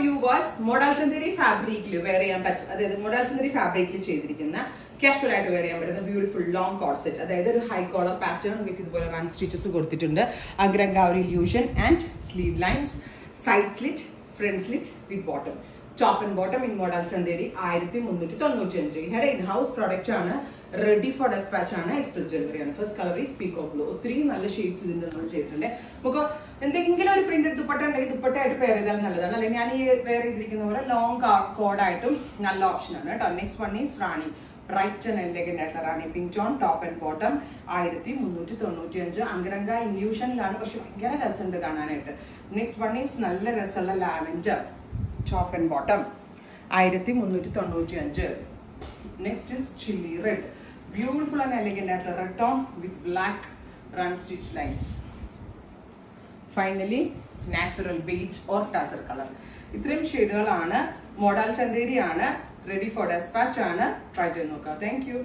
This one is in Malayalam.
വ്യൂവേഴ്സ്, മോഡൽ ചന്ദേരി ഫാബ്രിക്കിൽ വെയർ ചെയ്യാൻ പറ്റും, അതായത് മോഡൽ ചന്ദേരി ഫാബ്രിക്കിൽ ചെയ്തിരിക്കുന്ന കാഷ്വൽ ആയിട്ട് വെയർ ചെയ്യാൻ പറ്റുന്ന ബ്യൂട്ടിഫുൾ ലോങ് കോഡ് സെറ്റ്, അതായത് ഒരു ഹൈ കോളർ പാറ്റേൺ വിത്ത് ഇതുപോലെ റൺ സ്റ്റിച്ചസ് കൊടുത്തിട്ടുണ്ട്. അഗ്രങ്കാവരി illusion and sleeve lines, side slit, front slit with bottom, top and bottom in model Chanderi 1395. ഇതിന്റെ ഇൻ ഹൗസ് പ്രൊഡക്റ്റ് ആണ്, റെഡി ഫോർ ഡെസ്പാച്ച് ആണ്, എക്സ്പ്രസ് ഡെലിവറി ആണ്. First colour is peacock blue. ഒത്തിരി നല്ല ഷെയ്ഡ്സ് ഇതിന്റെ നമ്മൾ ചെയ്തിട്ടുണ്ട്. നമുക്ക് എന്തെങ്കിലും ഒരു പ്രിന്റഡ് ദുപ്പട്ട ഉണ്ടെങ്കിൽ ദുപ്പട്ടയായിട്ട് പെയർ ചെയ്താൽ നല്ലതാണ്, അല്ലെങ്കിൽ ഞാൻ ഈ വെയർ ചെയ്തിരിക്കുന്ന പോലെ ലോങ് കോഡായിട്ടും നല്ല ഓപ്ഷൻ ആണ് കേട്ടോ. Next one is Rani, bright and elegant ആയിട്ടുള്ള Rani pink tone, top and bottom 1395. അങ്കരങ്ക ഇല്യൂഷനിലാണ്, പക്ഷെ ഭയങ്കര രസമുണ്ട് കാണാനായിട്ട്. നെക്സ്റ്റ് വൺ ഈസ് നല്ല രസമുള്ള lavender, top and bottom 1395. Next is chilli red, beautiful and elegant ആയിട്ടുള്ള red tone with black run stitch lines. Finally natural beige or tussar colour. ഇത്രയും ഷെയ്ഡുകളാണ്. മോഡൽ ചന്ദേരി ആണ്, റെഡി ഫോർ ഡെസ്പാച്ച് ആണ്. ട്രൈ ചെയ്ത് നോക്കാം. Thank U.